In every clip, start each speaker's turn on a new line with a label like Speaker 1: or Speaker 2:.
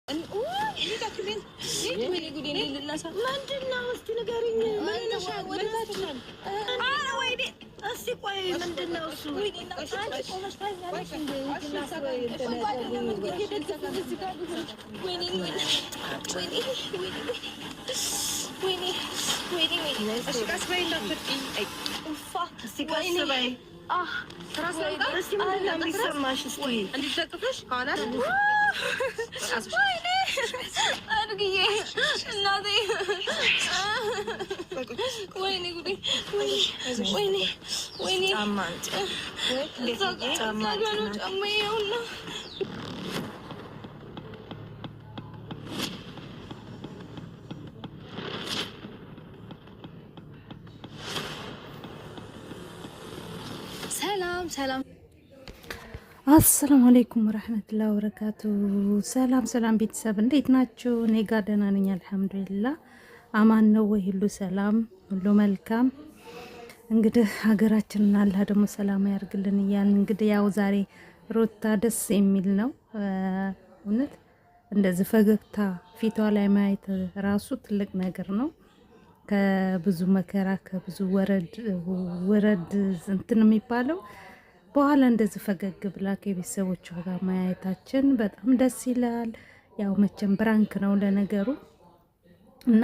Speaker 1: اللي تاكلين ليه تقولي قولي للناس ما عندنا وستي نقارين ما نشاء ولا تشان انا ويني اسيقوي من عندنا وسو ويني انت قومش فاهم عليك الناس ويني ويني اشكاس وين لا تفكي اي اوفا اسيقاس باي تراس بس ما يسمعش استوي عندي تاكلش قالت ويني أرجعي نادي ويني قولي ويني أمانت أمانت أمي ولا سلام
Speaker 2: አሰላሙ አለይኩም ወራህመቱላሂ ወበረካቱ። ሰላም ቤተሰብ እንዴት ናችሁ? እኔ ጋር ደህና ነኝ አልሐምዱሊላህ። አማን ነው ወይ? ሁሉ ሰላም፣ ሁሉ መልካም። እንግዲህ ሀገራችንን አላህ ደግሞ ሰላም ያርግልን እያልን እንግዲህ ያው ዛሬ ሩታ ደስ የሚል ነው እውነት። እንደዚህ ፈገግታ ፊቷ ላይ ማየት ራሱ ትልቅ ነገር ነው። ከብዙ መከራ ከብዙ ወረድ እንትን የሚባለው በኋላ እንደዚህ ፈገግ ብላ ከቤተሰቦቿ ጋር ማየታችን በጣም ደስ ይላል። ያው መቼም ብራንክ ነው ለነገሩ እና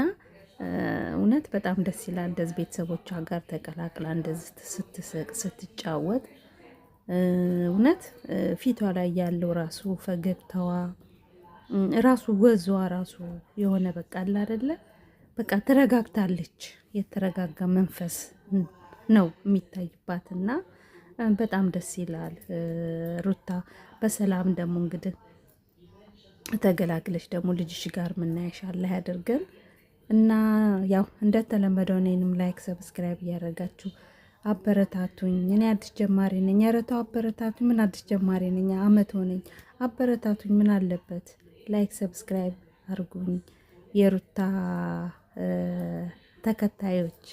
Speaker 2: እውነት በጣም ደስ ይላል። እንደዚህ ቤተሰቦቿ ጋር ተቀላቅላ እንደዚህ ስትስቅ ስትጫወት እውነት ፊቷ ላይ ያለው ራሱ ፈገግታዋ ራሱ ወዟ ራሱ የሆነ በቃ አለ አይደለ በቃ ተረጋግታለች። የተረጋጋ መንፈስ ነው የሚታይባትና በጣም ደስ ይላል። ሩታ በሰላም ደግሞ እንግዲህ ተገላግለሽ ደግሞ ልጅሽ ጋር ምናያሽ አላህ ያድርገን እና ያው እንደተለመደው እኔንም ላይክ ሰብስክራይብ እያደረጋችሁ አበረታቱኝ። እኔ አዲስ ጀማሪ ነኝ። ኧረ ተው አበረታቱኝ። ምን አዲስ ጀማሪ ነኝ? አመት ሆነኝ። አበረታቱኝ። ምን አለበት? ላይክ ሰብስክራይብ አድርጉኝ የሩታ ተከታዮች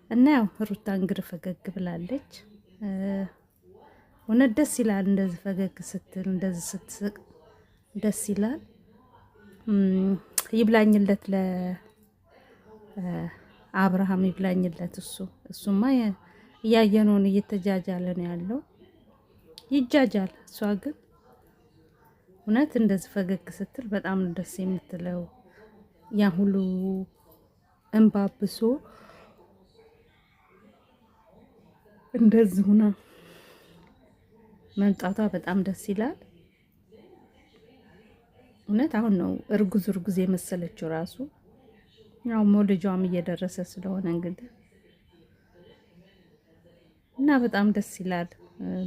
Speaker 2: እና ያው ሩታ እንግዲህ ፈገግ ብላለች። እውነት ደስ ይላል። እንደዚህ ፈገግ ስትል እንደዚህ ስትስቅ ደስ ይላል። ይብላኝለት ለአብርሃም ይብላኝለት። እሱማ እያየነውን እየተጃጃለ ነው ያለው ይጃጃል። እሷ ግን እውነት እንደዚህ ፈገግ ስትል በጣም ደስ የምትለው ያ ሁሉ እንባብሶ እንደዚህ ሆና መምጣቷ በጣም ደስ ይላል። እውነት አሁን ነው እርጉዝ የመሰለችው ራሱ ያው ሞልጇም እየደረሰ ስለሆነ እንግዲህ እና በጣም ደስ ይላል።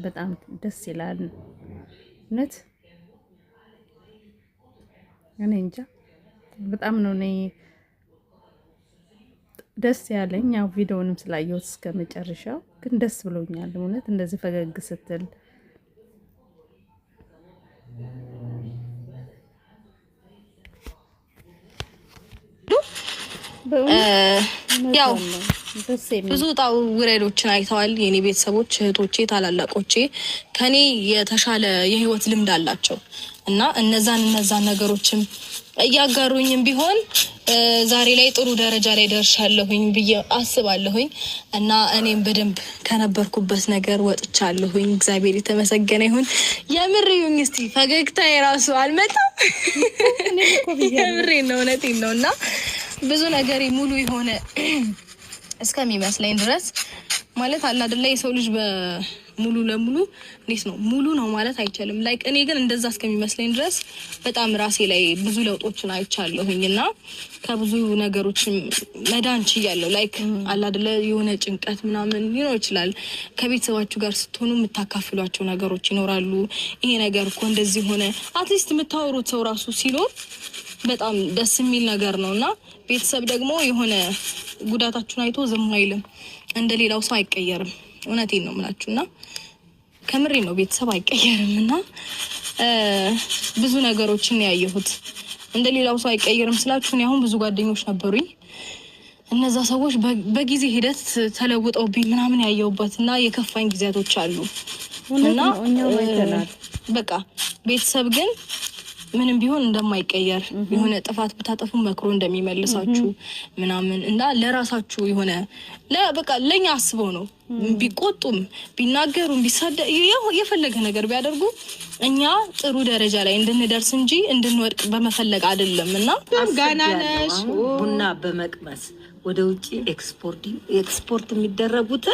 Speaker 2: በጣም ደስ ይላል እውነት። እኔ እንጃ በጣም ነው እኔ ደስ ያለኝ። ያው ቪዲዮውንም ስላየሁት እስከመጨረሻው ግን ደስ ብሎኛል እውነት እንደዚህ ፈገግ ስትል
Speaker 1: ያው ብዙ ጣው ውረዶችን አይተዋል። የኔ ቤተሰቦች እህቶቼ፣ ታላላቆቼ ከኔ የተሻለ የህይወት ልምድ አላቸው እና እነዛን ነገሮችም እያጋሩኝም ቢሆን ዛሬ ላይ ጥሩ ደረጃ ላይ ደርሻለሁኝ ብዬ አስባለሁኝ እና እኔም በደንብ ከነበርኩበት ነገር ወጥቻለሁኝ። እግዚአብሔር የተመሰገነ ይሁን። የምሬን እስቲ ፈገግታ የራሱ አልመጣም። የምሬን ነው፣ እውነቴን ነው እና ብዙ ነገር ሙሉ የሆነ እስከሚመስለኝ ድረስ ማለት አለ አይደለ የሰው ልጅ በሙሉ ለሙሉ እንዴት ነው ሙሉ ነው ማለት አይቻልም። ላይክ እኔ ግን እንደዛ እስከሚመስለኝ ድረስ በጣም ራሴ ላይ ብዙ ለውጦችን አይቻለሁኝና ከብዙ ነገሮች መዳን ችያለሁ። ላይክ አለ አይደለ የሆነ ጭንቀት ምናምን ሊኖር ይችላል። ከቤተሰባችሁ ጋር ስትሆኑ የምታካፍሏቸው ነገሮች ይኖራሉ። ይሄ ነገር እኮ እንደዚህ ሆነ አትሊስት የምታወሩት ሰው ራሱ ሲኖር በጣም ደስ የሚል ነገር ነውና ቤተሰብ ደግሞ የሆነ ጉዳታችሁን አይቶ ዝም አይልም። እንደሌላው ሰው አይቀየርም። እውነቴን ነው የምላችሁና ከምሬ ነው ቤተሰብ አይቀየርምና ብዙ ነገሮችን ያየሁት እንደሌላው ሰው አይቀየርም ስላችሁ እኔ አሁን ብዙ ጓደኞች ነበሩኝ። እነዛ ሰዎች በጊዜ ሂደት ተለውጠውብኝ ምናምን ያየሁበትና የከፋኝ ጊዜያቶች አሉ እና በቃ ቤተሰብ ግን ምንም ቢሆን እንደማይቀየር የሆነ ጥፋት ብታጠፉ መክሮ እንደሚመልሳችሁ ምናምን እና ለራሳችሁ የሆነ በቃ ለኛ አስበው ነው ቢቆጡም ቢናገሩም የፈለገ ነገር ቢያደርጉ እኛ ጥሩ ደረጃ ላይ እንድንደርስ እንጂ እንድንወድቅ በመፈለግ አይደለምና
Speaker 3: ጋናነሽ ቡና በመቅመስ ወደ ውጪ ኤክስፖርት የሚደረጉት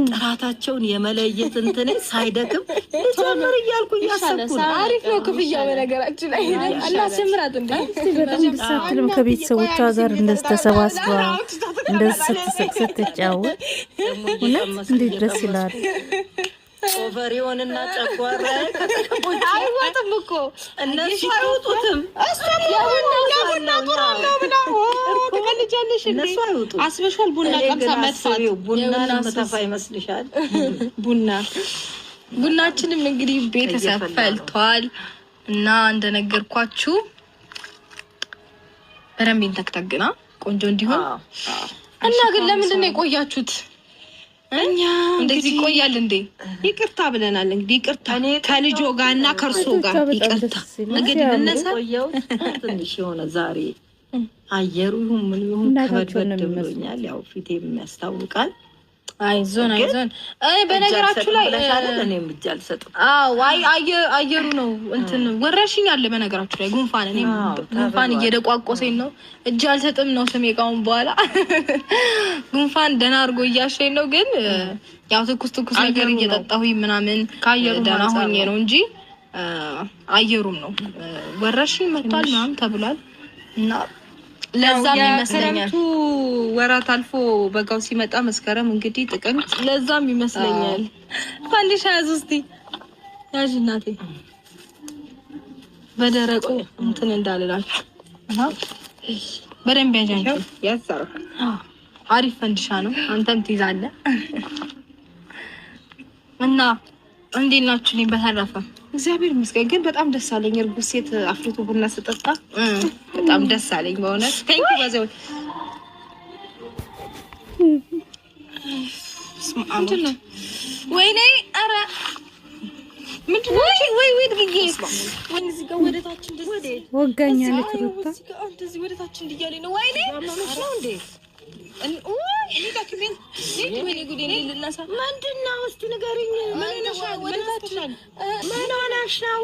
Speaker 3: ጥራታቸውን የመለየት እንትን ሳይደክም ተመር ያልኩ ያሰብኩ
Speaker 1: አሪፍ ነው ክፍያው በነገራችን ላይ አላስምራት እንዴ
Speaker 2: በጣም ደሳትልም ከቤተሰቦቿ ጋር እንደዚህ ተሰባስባ እንደዚህ ስትጫወት እንዴት ደስ ይላል።
Speaker 3: ኦቨሪዮንና ጨጓራ ከተቀቦች
Speaker 1: አይወጥም እኮ
Speaker 3: እነሱ አይወጡትም።
Speaker 1: ለቡና ጥሩ ነው ምናምን ተቀልጃለሽ እንዴ አስበሻል። ቡና ቀምሳ መጥፋት
Speaker 3: ቡና መተፋ ይመስልሻል?
Speaker 1: ቡናችንም እንግዲህ ቤተሰብ ፈልቷል እና እንደነገርኳችሁ በደንብ እንተክተግና ቆንጆ እንዲሆን እና ግን ለምንድን ነው የቆያችሁት? እኛ እንደዚህ ቆያል እንዴ?
Speaker 3: ይቅርታ ብለናል። እንግዲህ ይቅርታ ከልጆ ጋርና ከርሶ ጋር ይቅርታ። እንግዲህ እነሰውየው ትንሽ የሆነ ዛሬ አየሩ ይሁን ምን ይሁን ከበድ ብሎኛል። ያው ፊቴም ያስታውቃል።
Speaker 1: አይዞን በነገራችሁ ላይ
Speaker 3: እኔም እጅ አልሰጥም።
Speaker 1: አየሩ ነው እንትን ወረሽኝ አለ በነገራችሁ ላይ ጉንፋን ጉንፋን እየደቋቆሰኝ ነው። እጅ አልሰጥም ነው ስሜ ካሁን በኋላ ጉንፋን ደህና አድርጎ እያሸኝ ነው። ግን ያው ትኩስ ነገር እየጠጣሁኝ ምናምን ካየሩ ደህና ሆኜ ነው እንጂ አየሩም ነው ወረሽኝ መጥቷል ምናምን ተብሏል እና ለዛም ይመስለኛል
Speaker 3: ወራት አልፎ በጋው ሲመጣ መስከረም እንግዲህ ጥቅምት
Speaker 1: ለዛም ይመስለኛል ፋንዲሻ ያዙስቲ ያዥ እናቴ በደረቁ እንትን እንዳልላችሁ በደንብ ያዣንቺ
Speaker 3: ያሳራ
Speaker 1: አሪፍ ፈንዲሻ ነው። አንተም ትይዛለህ እና እንዴት ናችሁ? እኔ በተረፈ
Speaker 3: እግዚአብሔር ይመስገን። ግን በጣም ደስ አለኝ እርጉዝ ሴት አፍልቶ ቡና ስጠጣ በጣም ደስ አለኝ በእውነት ቴንክ ዩ ባዘው
Speaker 1: ምንድነው? ወይኔ ኧረ ምንድነው? ወይ ድግዬ ወይ እዚህ ጋር ወደታች እንደዚህ
Speaker 2: ወጋኛለች ሩታ
Speaker 1: እንደዚህ ወደታች እንዲያለኝ ነው። ወይኔ ነው እንዴ ወይኔ ጉዴ ልነሳ
Speaker 3: ምንድነው? እስቲ ንገሪኝ። ምን ሆነሽ ነው?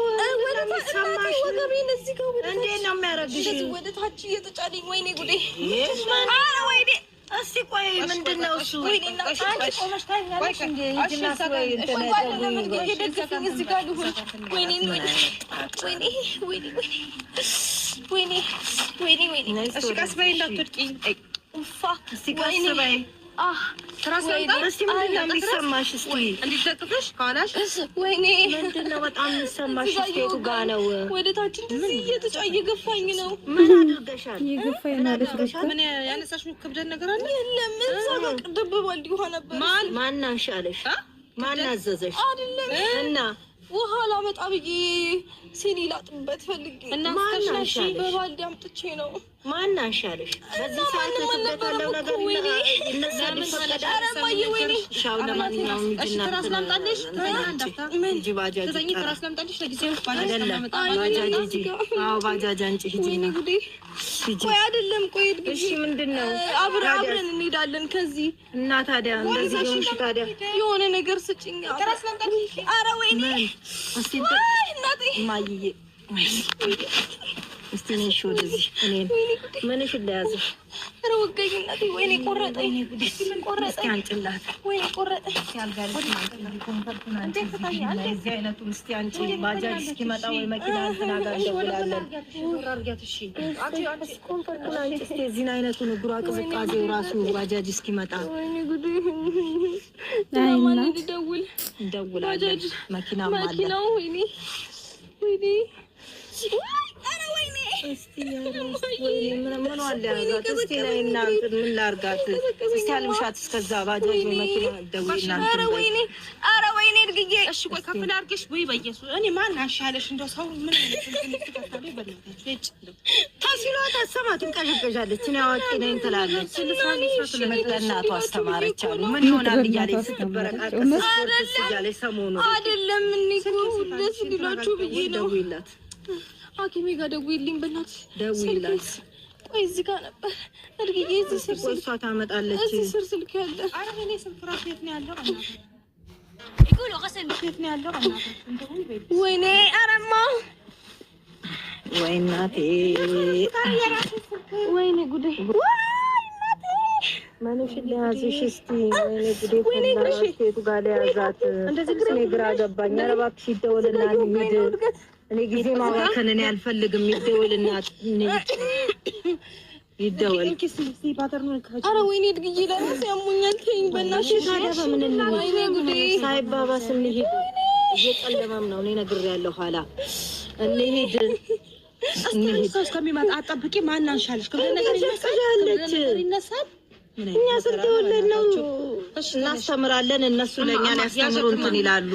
Speaker 1: ወገቤን እዚህ ጋር
Speaker 3: እንዴት ነው የሚያረግሽ?
Speaker 1: ወደታች እየተጫለኝ ወይኔ ጉዴ ወይኔ
Speaker 3: እስቲ ቆይ ምንድነው እሱ?
Speaker 1: ወይኔ አንቺ ቆመሽ ታኛለሽ እንዴ? ይጅናስ ወይ ወይኔ
Speaker 3: እሺ ቀስ በይ እንዳትወድቂ።
Speaker 1: ኡፋ
Speaker 3: እስቲ ቀስ በይ ትራስ ላምጣ። እስቲ ምንድነው የሚሰማሽ? እስቲ እንዲደቅፍሽ ካላሽ
Speaker 1: ወይኔ
Speaker 3: ምንድነው በጣም የሚሰማሽ? እስቴቱ ጋር ነው
Speaker 1: ወደታች እንደዚህ እየተጫየ ገፋኝ ነው።
Speaker 3: ምን አድርገሻል?
Speaker 2: ይገፋኝ ማለት ነው።
Speaker 3: ምን ያነሳሽው ክብደት ነገር አለ?
Speaker 1: የለም እዛ ቅድብ ባልዲ ሆነ ነበር።
Speaker 3: ማን አንሻለሽ? ማን አዘዘሽ?
Speaker 1: አይደለም እና ውሃ ላመጣ ብዬ ሲኒ ላጥበት ፈልጌ
Speaker 3: እና ማናሽ
Speaker 1: በባልዲ አምጥቼ ነው።
Speaker 3: ማን አንሻለሽ? በዚህ ሰዓት ተበታለው ነገር እነዛ ሊፈቀዳራ
Speaker 1: ወይኔ
Speaker 3: ሻው ለማንኛውም ይጅና ትራስ ላምጣልሽ? ምን ጂባጃጅ ትራስ ላምጣልሽ? ለጊዜው ባጃጅ ላምጣ። ባጃጅ ባጃጅ አንቺ ሂጂና
Speaker 1: ቆይ አይደለም ቆይ
Speaker 3: እሺ ምንድነው?
Speaker 1: አብረን እንሄዳለን ከዚህ
Speaker 3: እና ታዲያ እንደዚህ ሆንሽ ታዲያ
Speaker 1: የሆነ ነገር ስጭኝ። ትራስ ላምጣልሽ? ኧረ ወይኔ
Speaker 3: እስቲ
Speaker 1: እናቴ
Speaker 3: ማይዬ እስቲ ነሽ ወደዚህ እኔን ምንሽ እንደያዘሽ?
Speaker 1: ኧረ ወጋኝ እናቴ ወይኔ ቆረጠኝ።
Speaker 3: እስቲ አንጭላት
Speaker 1: ወይኔ ቆረጠኝ።
Speaker 3: ያልጋለሽ ኮንፈርቱን አንቺ እዚህ አይነቱን እስቲ አንቺ ባጃጅ እስኪመጣ ወይ መኪና እንትና ጋር እንደውላለን። አርጋት እሺ አንቺ ኮንፈርቱን አንቺ እስቲ እዚህን አይነቱን እግሯ ቅዝቃዜው ራሱ ባጃጅ እስኪመጣ
Speaker 1: ወይኔ ጉዴ
Speaker 2: አይና
Speaker 3: እንደውላለን። መኪናም አለ
Speaker 1: መኪናው ወይኔ ኧረ ወይኔ
Speaker 3: እስቲ ምን አለ ያዛት እስቲ ነይና ምን ላርጋት እስቲ አልምሻት እስከዛ ባጃጅ መኪና ደውልና
Speaker 1: ኧረ ወይኔ እርግዬ
Speaker 3: እሺ ቆይ ከፍል አርገሽ ወይ በኢየሱስ እኔ ማን አሻለሽ እንደው ሰው ምን ተከታተለ በለታች እጭ ታሲሎ ታሰማ ትንቀሸቀሻለች እኔ አዋቂ ነኝ ትላለች ስለመጥለናቱ አስተማረች አሉ ምን ይሆናል እያለች ስትበረቃቀስ እያለች ሰሞኑን
Speaker 1: አይደለም እኔ እኮ ደስ ሊላችሁ ብዬ ነው
Speaker 3: ደውይላት
Speaker 1: ሐኪሜ ጋር ደውይልኝ በእናትሽ።
Speaker 3: ደውይላት።
Speaker 1: ቆይ እዚህ ጋር ነበር እርግዬ፣ እዚህ ስር
Speaker 3: እሷ ታመጣለች።
Speaker 1: እዚህ ስር ስልክ ያለ።
Speaker 3: ኧረ እኔ ስንፍራት የት ነው ያለው?
Speaker 1: ይቁሉ ቀሰን
Speaker 3: የት ነው ያለው?
Speaker 1: ወይኔ አረማ
Speaker 3: ወይ እናቴ፣
Speaker 1: ወይኔ ጉዴ፣
Speaker 3: ማንሽ ለያዝሽ እስቲ። ወይኔ ጉዴ፣ ሴቱ ጋር ለያዛት። እኔ ግራ ገባኝ። ኧረ እባክሽ ይደወልና እንሂድ። እኔ ጊዜ ማባከን እኔ አልፈልግም። ይደወልና እንሂድ። ይደወል።
Speaker 1: ኧረ ወይኔ እድግዬ፣ ለራሴ ያሙኛል። ተይኝ በእናትሽ።
Speaker 3: ታዲያ በምን እንሂድ?
Speaker 1: ወይኔ ጉዴ፣
Speaker 3: ሳይባባስ እንሂድ። እየጨለመም ነው። እኔ ነግሬያለሁ። ኋላ እንሂድ። ሰው እስከሚመጣ አጠብቂ። ማን አንሻለሽ? ክብረ ነገር ይነሳል። እኛ ስንተወለድ ነው እናስተምራለን፣ እነሱ ለእኛ ሊያስተምሩ እንትን ይላሉ።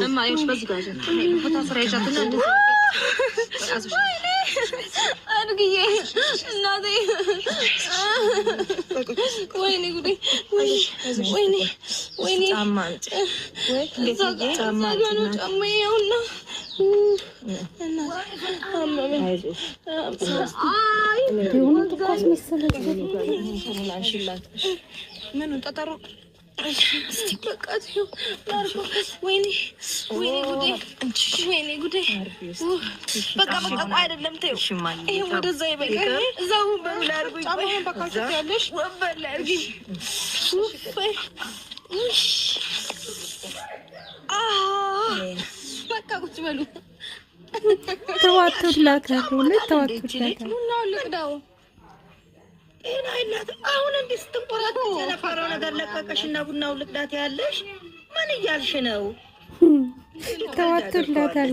Speaker 1: አድግዬ እናቴ፣ ወይኔ ጉዴ፣ ወይኔ ወይኔ፣ ጫማዬ ይኸውና። ምኑን ጠጠሩ ወይኔ ወይኔ ጉዴ፣ ወይኔ ጉዴ። በቃ በቃ፣ ቆይ አይደለም ተይው። ይሄ ወደዛ ይበቃል። እዛው ወንበሩ ላይ አድርጉኝ። ጫማውን በቃ ያለሽ ወንበር ላይ አድርጊኝ። በቃ ቁጭ በሉ።
Speaker 2: ተዋቱላታል፣ ሁለት ተዋቱላታል።
Speaker 1: ቡናውን ልቅዳው።
Speaker 3: ጤና የላትም። አሁን እንዲህ ስትንቆራጠጥ የነበረው ነገር ለቀቀሽና ቡናውን ልቅዳት ያለሽ ምን እያልሽ ነው?
Speaker 2: ተዋቱላታል።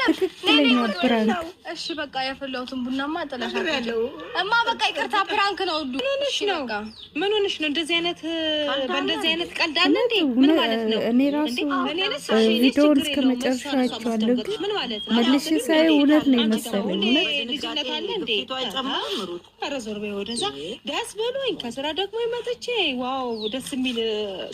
Speaker 2: ትክክለኛ ፕራንክ።
Speaker 1: እሺ በቃ ያፈላሁትን ቡናማ አጠላሻለሁ። እማ በቃ ይቅርታ፣ ፕራንክ ነው። ዱ ምን ሆነሽ ነው? እንደዚህ አይነት በእንደዚህ አይነት ቀልድ አለ እንዴ? ምን ማለት ነው?
Speaker 2: እኔ ራሱ ቪዲዮውን እስከ መጨረሻ አይቼዋለሁ፣ ግን መልሼ ሳይ እውነት ነው የመሰለኝ።
Speaker 1: ልጅነት አለ እንዴ? ኧረ ዞር በይ ወደዛ። ደስ ብሎኝ ከስራ ደግሞ መጥቼ ዋው ደስ የሚል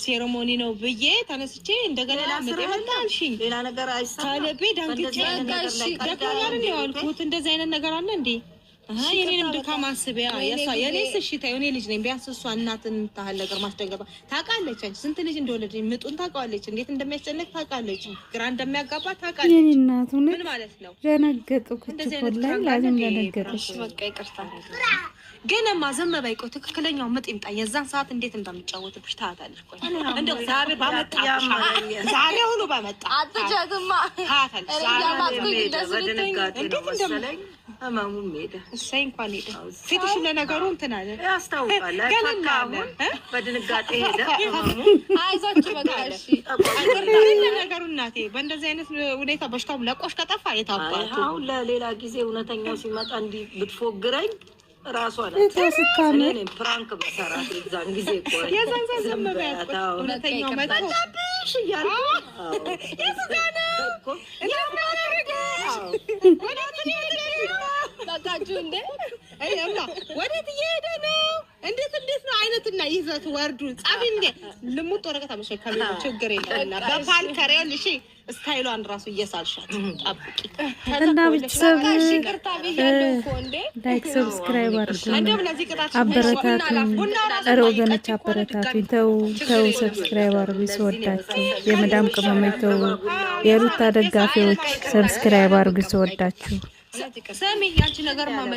Speaker 1: ሴሬሞኒ ነው ብዬ ተነስቼ እንደገና መጣልሽኝ።
Speaker 3: ሌላ ነገር
Speaker 1: አይሳለቤ ዳንግጬ ጋሽ ደካማር ነው ያልኩት። እንደዚህ አይነት ነገር አለ እንዴ? የኔንም ድካም አስቢያ። የኔስ እሺ ታዩ፣ እኔ ልጅ ነኝ። ቢያንስ እሷ እናትን ታህል ነገር ማስደንገባ ታውቃለች። አንቺ ስንት ልጅ እንደወለደኝ ምጡን ታውቃለች፣ እንዴት እንደሚያስጨንቅ ታውቃለች፣ ግራ እንደሚያጋባ ታውቃለች።
Speaker 2: የኔ እናት ምን
Speaker 1: ማለት ነው?
Speaker 2: ደነገጥኩ እኮ ላዝም ደነገጥኩ።
Speaker 1: በቃ ይቅርታ ግንማ ዝም በይ። ቆይ ትክክለኛው ምጥ ይምጣ። የዛን ሰዓት እንዴት እንደምጫወትብሽ ታያታለሽ። ቆይ እንደው ዛሬ ባመጣ ዛሬ ሁሉ ባመጣ አትጃትማ ታያታለሽ። ዛሬ እንዴት እንደምለኝ
Speaker 3: አማሙም ሄደ።
Speaker 1: እሰይ እንኳን ሄደ። ፊትሽ ለነገሩ እንትን አለ
Speaker 3: ያስታውቃል። አሁን በድንጋጤ ሄደ።
Speaker 1: አይዞሽ በቃ እሺ። ለነገሩ እናቴ በእንደዚህ አይነት ሁኔታ በሽታው ለቆሽ ከጠፋ የታባቱ
Speaker 3: አሁን ለሌላ ጊዜ እውነተኛው ሲመጣ እንዲህ ብትፎግረኝ ራሷ
Speaker 2: ስታምር
Speaker 3: ፕራንክ በሰራት የዛን ጊዜ ቆይ
Speaker 1: የዛን ዘመን በያት እውነተኛው መጥቶ
Speaker 3: ታብሽ እያልኩ
Speaker 1: የሱጋና በቃችሁ እንዴ? አይማ ወዴት እየሄደ ነው? እንዴት ነው አይነትና ይዘት ወርዱ ጻፊ እንዴ ልሙጥ ወረቀት አመሸከለ ችግር የለውና በፓልከሬል እሺ ስታይሏን ራሱ እየሳልሻት ጠብቂ።
Speaker 2: እና ቤተሰብ ላይክ ሰብስክራይብ አድርጉ፣ አበረታቱኝ። ኧረ ወገኖች አበረታቱኝ። ተው ሰብስክራይብ አድርጉ። ስወዳችሁ የመዳም ቅመሞች ተው፣ የሩታ ደጋፊዎች ሰብስክራይብ አድርጉ። ስወዳችሁ
Speaker 1: ሰሚ ያንቺ ነገር ማመ